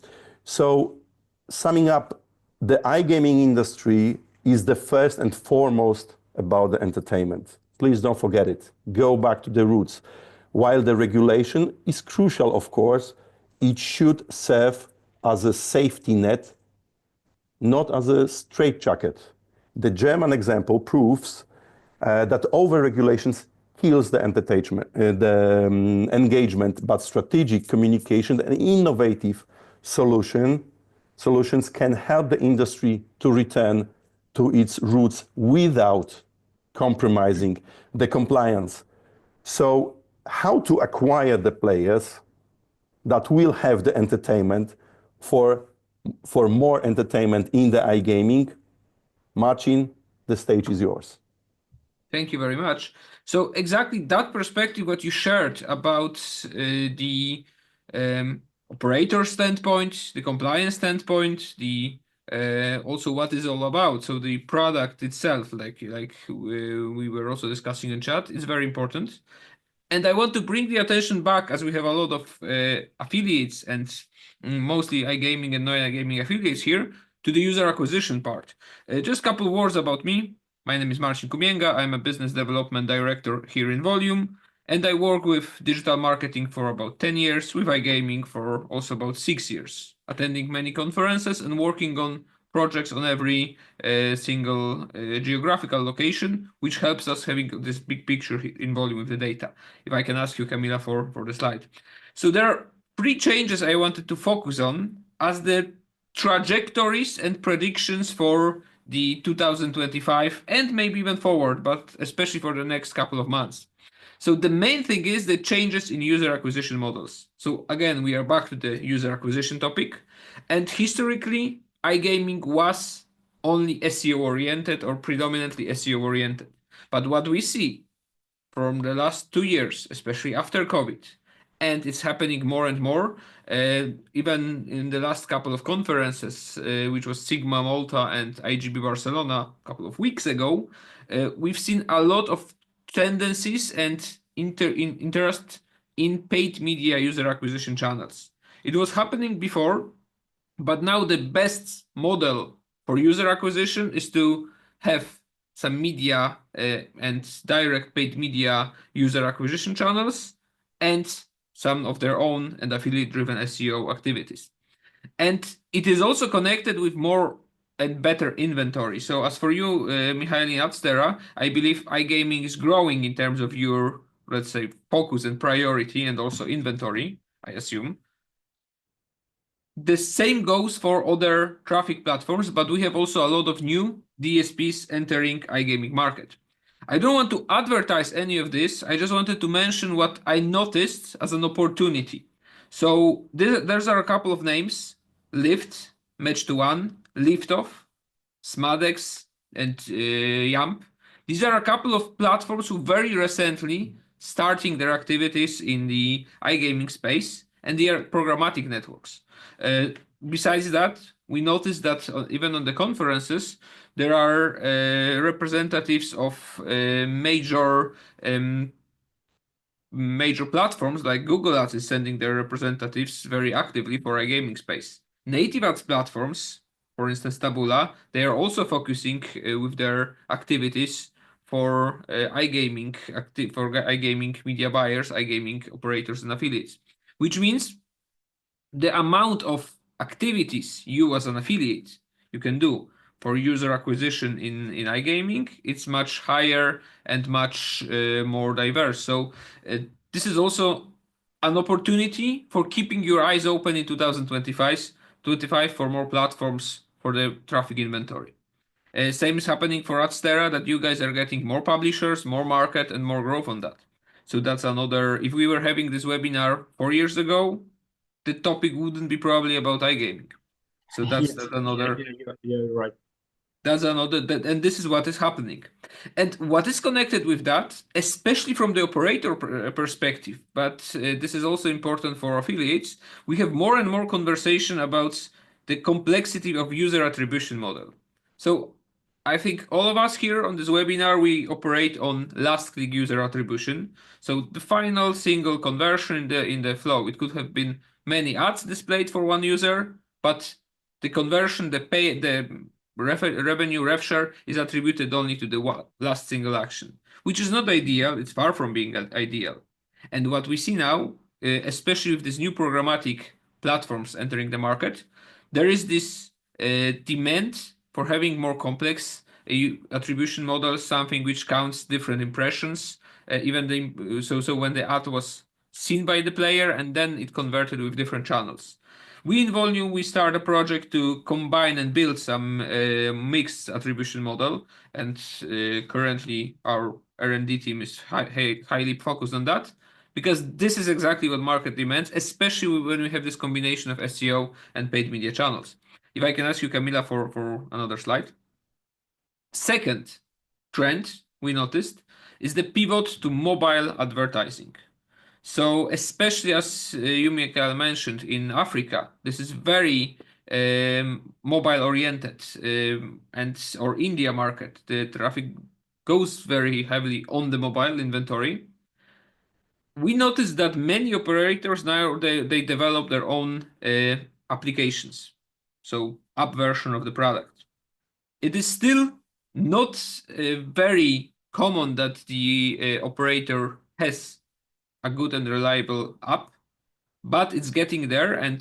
So, summing up, the iGaming industry is the first and foremost about the entertainment. Please don't forget it. Go back to the roots. While the regulation is crucial, of course, it should serve as a safety net, not as a straitjacket. The German example proves that over-regulations kills the engagement, but strategic communication and innovative solutions can help the industry to return to its roots without compromising the compliance. So how to acquire the players that will have the entertainment for more entertainment in the iGaming? Marcin, the stage is yours. Thank you very much. So exactly that perspective, what you shared about the operator standpoint, the compliance standpoint, the also what is all about. So the product itself, like we were also discussing in chat, is very important. And I want to bring the attention back, as we have a lot of affiliates and mostly iGaming and non-iGaming affiliates here, to the user acquisition part. Just a couple of words about me. My name is Marcin Kumięga. I'm a business development director here in Voluum, and I work with digital marketing for about 10 years, with iGaming for also about 6 years, attending many conferences and working on projects on every single geographical location, which helps us having this big picture in Volume with the data. If I can ask you, Kamila, for the slide. So there are 3 changes I wanted to focus on as the trajectories and predictions for the 2025 and maybe even forward, but especially for the next couple of months. So the main thing is the changes in user acquisition models. So again, we are back to the user acquisition topic. And historically, iGaming was only SEO oriented or predominantly SEO oriented. But what we see from the last 2 years, especially after COVID, and it's happening more and more, even in the last couple of conferences, which was Sigma Malta and IGB Barcelona a couple of weeks ago, we've seen a lot of tendencies and interest in paid media user acquisition channels. It was happening before, but now the best model for user acquisition is to have some media and direct paid media user acquisition channels and some of their own and affiliate-driven SEO activities. And it is also connected with more and better inventory. So as for you, Mikhail in Adsterra, I believe iGaming is growing in terms of your, let's say, focus and priority and also inventory, I assume. The same goes for other traffic platforms, but we have also a lot of new DSPs entering iGaming market. I don't want to advertise any of this. I just wanted to mention what I noticed as an opportunity. So there's a couple of names: Lyft, Match2One, Liftoff, Smadex, and Yamp. These are a couple of platforms who very recently starting their activities in the iGaming space, and they are programmatic networks. Besides that, we noticed that even on the conferences, there are representatives of major platforms like Google Ads is sending their representatives very actively for iGaming space. Native ads platforms, for instance, Tabula, they are also focusing with their activities for iGaming media buyers, iGaming operators and affiliates, which means the amount of activities you as an affiliate you can do for user acquisition in iGaming, it's much higher and much more diverse. So this is also an opportunity for keeping your eyes open in 2025 for more platforms for the traffic inventory. Same is happening for Adsterra, that you guys are getting more publishers, more market, and more growth on that. So that's another. If we were having this webinar 4 years ago, the topic wouldn't be probably about iGaming. So that's another. Yeah, you're right. That's another, and this is what is happening. And what is connected with that, especially from the operator perspective, but this is also important for affiliates, we have more and more conversation about the complexity of user attribution model. So I think all of us here on this webinar, we operate on last click user attribution. So the final single conversion in the flow, it could have been many ads displayed for one user, but the conversion, the revenue rev share is attributed only to the last single action, which is not ideal. It's far from being ideal. And what we see now, especially with these new programmatic platforms entering the market, there is this demand for having more complex attribution models, something which counts different impressions. So when the ad was seen by the player, and then it converted with different channels. We in Volume, we start a project to combine and build some mixed attribution model, and currently our R&D team is highly focused on that, because this is exactly what market demands, especially when we have this combination of SEO and paid media channels. If I can ask you, Kamila, for another slide. Second trend we noticed is the pivot to mobile advertising. So especially as you, Mikhail, mentioned, in Africa, this is very mobile oriented, and or India market, the traffic goes very heavily on the mobile inventory. We noticed that many operators now, they develop their own applications, so app version of the product. It is still not very common that the operator has a good and reliable app, but it's getting there. And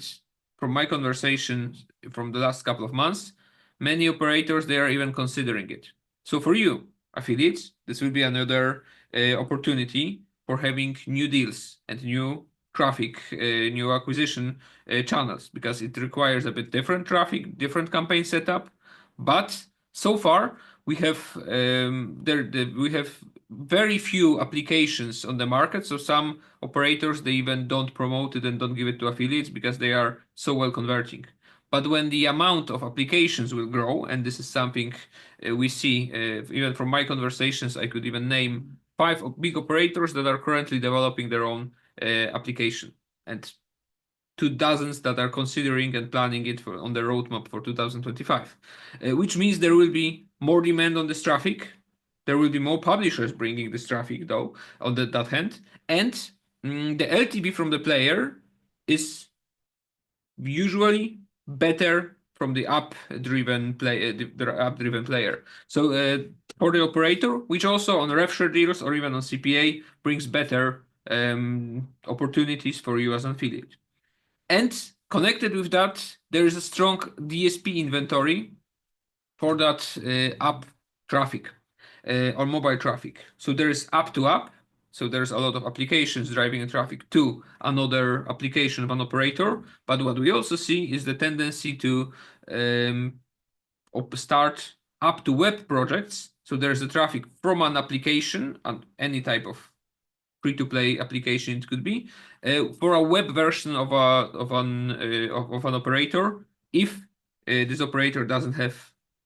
from my conversation from the last couple of months, many operators, they are even considering it. So for you, affiliates, this will be another opportunity for having new deals and new traffic, new acquisition channels, because it requires a bit different traffic, different campaign setup. But so far, we have we have very few applications on the market. So some operators, they even don't promote it and don't give it to affiliates because they are so well converting. But when the amount of applications will grow, and this is something we see, even from my conversations, I could even name 5 big operators that are currently developing their own application, and 2 dozens that are considering and planning it on the roadmap for 2025, which means there will be more demand on this traffic. There will be more publishers bringing this traffic, though, on that hand. And the LTV from the player is usually better from the app-driven player. So for the operator, which also on rev share deals or even on CPA brings better opportunities for you as an affiliate. And connected with that, there is a strong DSP inventory for that app traffic or mobile traffic. So there is app to app. So there's a lot of applications driving the traffic to another application of an operator. But what we also see is the tendency to start app to web projects. So there's the traffic from an application and any type of free-to-play application it could be for a web version of an operator if this operator doesn't have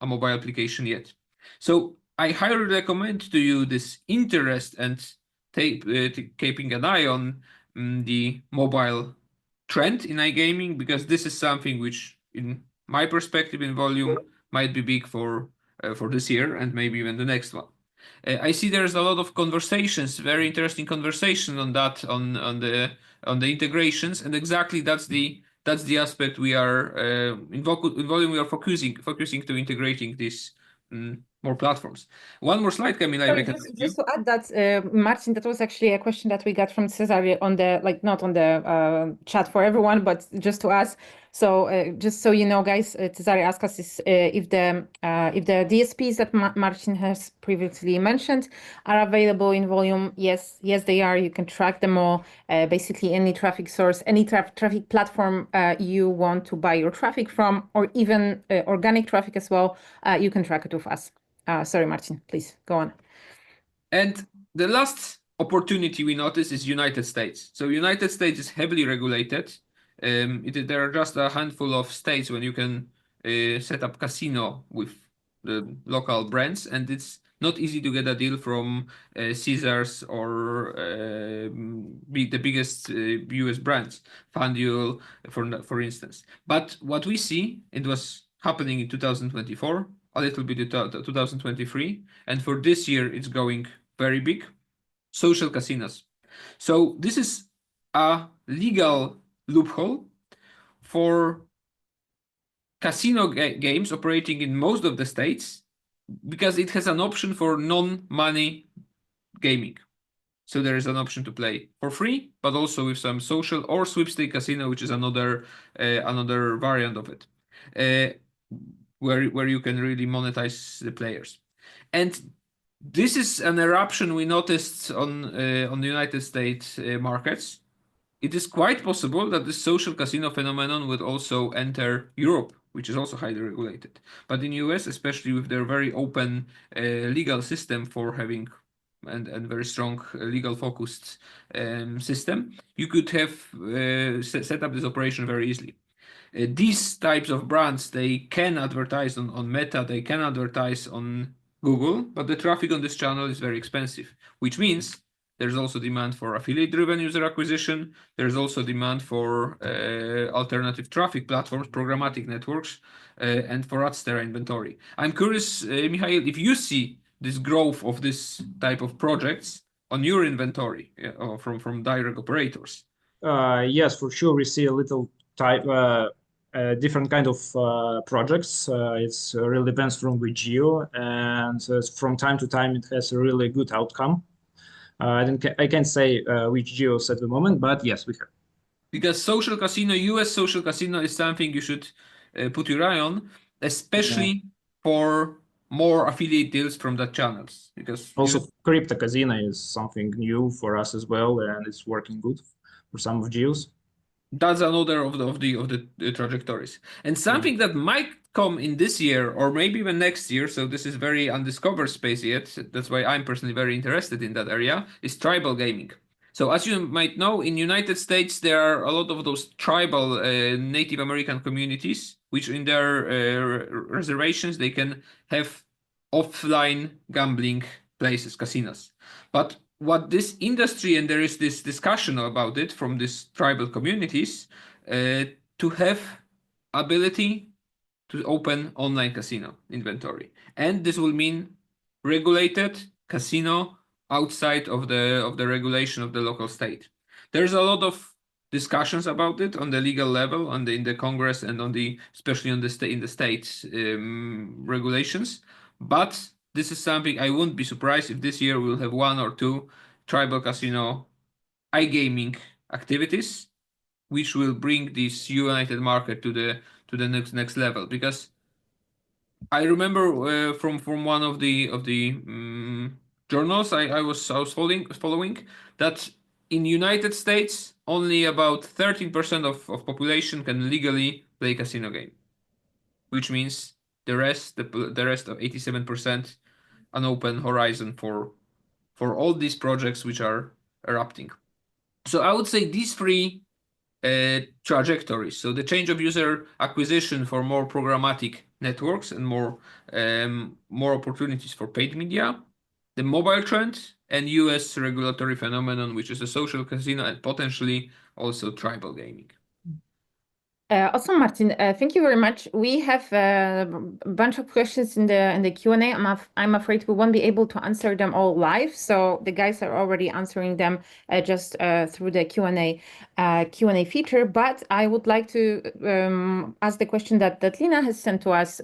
a mobile application yet. So I highly recommend to you this interest and keeping an eye on the mobile trend in iGaming, because this is something which, in my perspective, in Volume, might be big for this year and maybe even the next one. I see there's a lot of conversations, very interesting conversation on that, on the integrations, and exactly that's the aspect we are in Volume. We are focusing to integrating these more platforms. One more slide, Kamila. Sorry, just to add that, Marcin, that was actually a question that we got from Cesare on the, not on the chat for everyone, but just to us. So just so you know, guys, Cesare asked us if the DSPs that Marcin has previously mentioned are available in Volume. Yes, they are. You can track them all. Basically, any traffic source, any traffic platform you want to buy your traffic from, or even organic traffic as well, you can track it with us. Sorry, Marcin, please go on. And the last opportunity we notice is United States. So United States is heavily regulated. There are just a handful of states when you can set up casino with the local brands, and it's not easy to get a deal from Caesars or the biggest US brands, FanDuel, for instance. But what we see, it was happening in 2024, a little bit in 2023, and for this year it's going very big. Social casinos. So this is a legal loophole for casino games operating in most of the states, because it has an option for non-money gaming. So there is an option to play for free, but also with some social or sweepstake casino, which is another variant of it, where you can really monetize the players. And this is an eruption we noticed on the United States markets. it is quite possible that the social casino phenomenon would also enter Europe, which is also highly regulated. But in US, especially with their very open legal system for having and very strong legal focused system, you could have set up this operation very easily. These types of brands, they can advertise on Meta, they can advertise on Google, but the traffic on this channel is very expensive, which means there's also demand for affiliate-driven user acquisition. There's also demand for alternative traffic platforms, programmatic networks, and for Adsterra inventory. I'm curious, Mikhail, if you see this growth of this type of projects on your inventory or from direct operators. Yes, for sure. We see a little type, different kind of projects. It really depends from which geo, and from time to time it has a really good outcome. I can't say which geos at the moment, but yes, we have. Because social casino, US social casino is something you should put your eye on, especially for more affiliate deals from that channels. Because also crypto casino is something new for us as well, and it's working good for some of geos. That's another of the trajectories, and something that might come in this year or maybe even next year. So this is very undiscovered space yet. That's why I'm personally very interested in that area. Is tribal gaming. So as you might know, in United States there are a lot of those tribal Native American communities, which in their reservations they can have offline gambling places, casinos, but what this industry, and there is this discussion about it from these tribal communities, to have ability to open online casino inventory, and this will mean regulated casino outside of the regulation of the local state. There's a lot of discussions about it on the legal level, in the Congress, and especially on the states regulations, but this is something I wouldn't be surprised if this year we'll have 1 or 2 tribal casino iGaming activities, which will bring this united market to the next level. Because I remember from one of the journals I was following that in United States only about 13% of population can legally play casino game, which means the rest of 87% an open horizon for all these projects which are erupting. So I would say these 3 trajectories. So the change of user acquisition for more programmatic networks and more opportunities for paid media, the mobile trend, and US regulatory phenomenon, which is a social casino and potentially also tribal gaming. Awesome, Marcin. Thank you very much. We have a bunch of questions in the Q&A. I'm afraid we won't be able to answer them all live, so the guys are already answering them just through the Q&A feature. But I would like to ask the question that Lina has sent to us,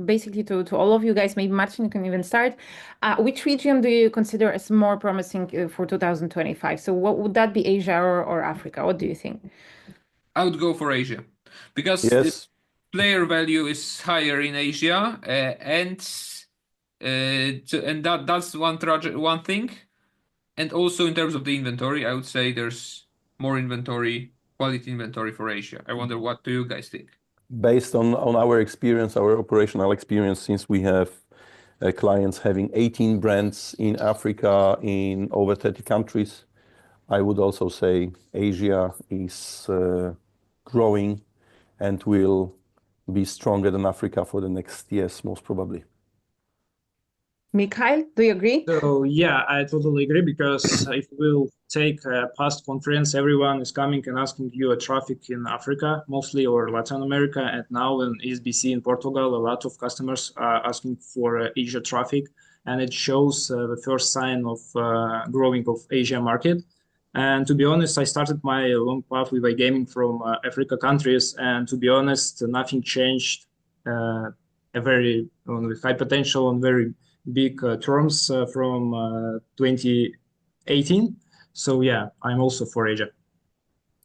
basically to all of you guys. Maybe Marcin, you can even start. Which region do you consider as more promising for 2025? So what would that be, Asia or Africa? What do you think? I would go for Asia. Because the player value is higher in Asia, and that's one thing. And also in terms of the inventory, I would say there's more quality inventory for Asia. I wonder, what do you guys think? Based on our experience, our operational experience, since we have clients having 18 brands in Africa in over 30 countries, I would also say Asia is growing and will be stronger than Africa for the next years, most probably. Mikhail, do you agree? So yeah, I totally agree, because if we'll take a past conference, everyone is coming and asking you a traffic in Africa mostly, or Latin America, and now in SBC in Portugal, a lot of customers are asking for Asia traffic, and it shows the first sign of growing of Asia market. And to be honest, I started my long path with iGaming from Africa countries, and to be honest, nothing changed. A very high potential on very big terms from 2018. So yeah, I'm also for Asia.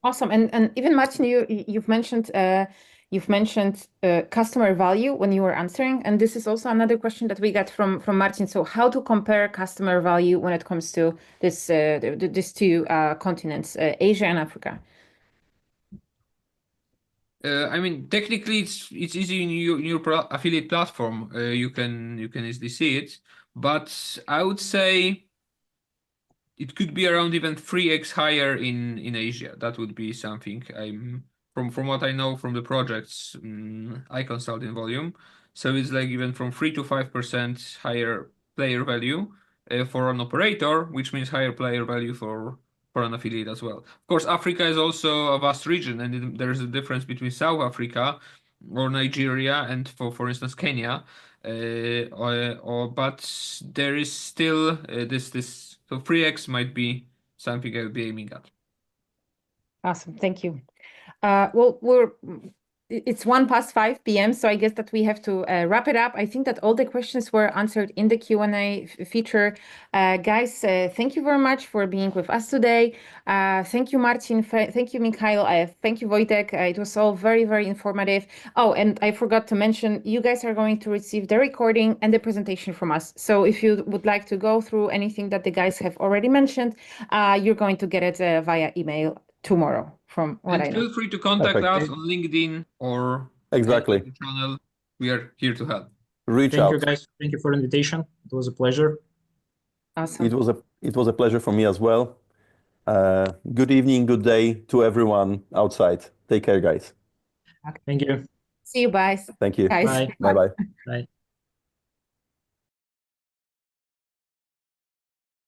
Awesome, and even Marcin, you've mentioned customer value when you were answering, and this is also another question that we got from Marcin. So how to compare customer value when it comes to these 2 continents, Asia and Africa? I mean, technically, it's easy in your affiliate platform. You can easily see it, but I would say it could be around even 3x higher in Asia. That would be something I'm from what I know from the projects I consult in Volume. So it's like even from 3 to 5% higher player value for an operator, which means higher player value for an affiliate as well. Of course, Africa is also a vast region, and there's a difference between South Africa or Nigeria and, for instance, Kenya. But there is still this. So 3x might be something I would be aiming at. Awesome, thank you. It's 5 p.m, so I guess that we have to wrap it up. I think that all the questions were answered in the Q&A feature. Guys, thank you very much for being with us today. Thank you, Marcin. Thank you, Mikhail. Thank you, Wojtek. It was all very, very informative. Oh, and I forgot to mention, you guys are going to receive the recording and the presentation from us. So if you would like to go through anything that the guys have already mentioned, you're going to get it via email tomorrow, from what I know. Feel free to contact Perfect. us on LinkedIn or Exactly. the channel. We are here to help. Reach Thank out. you, guys. Thank you for the invitation. It was a pleasure. Awesome. It was a pleasure for me as well. Good evening, good day to everyone outside. Take care, guys. Thank you. See you, guys. Thank you. Guys. Bye. Bye-bye. Bye.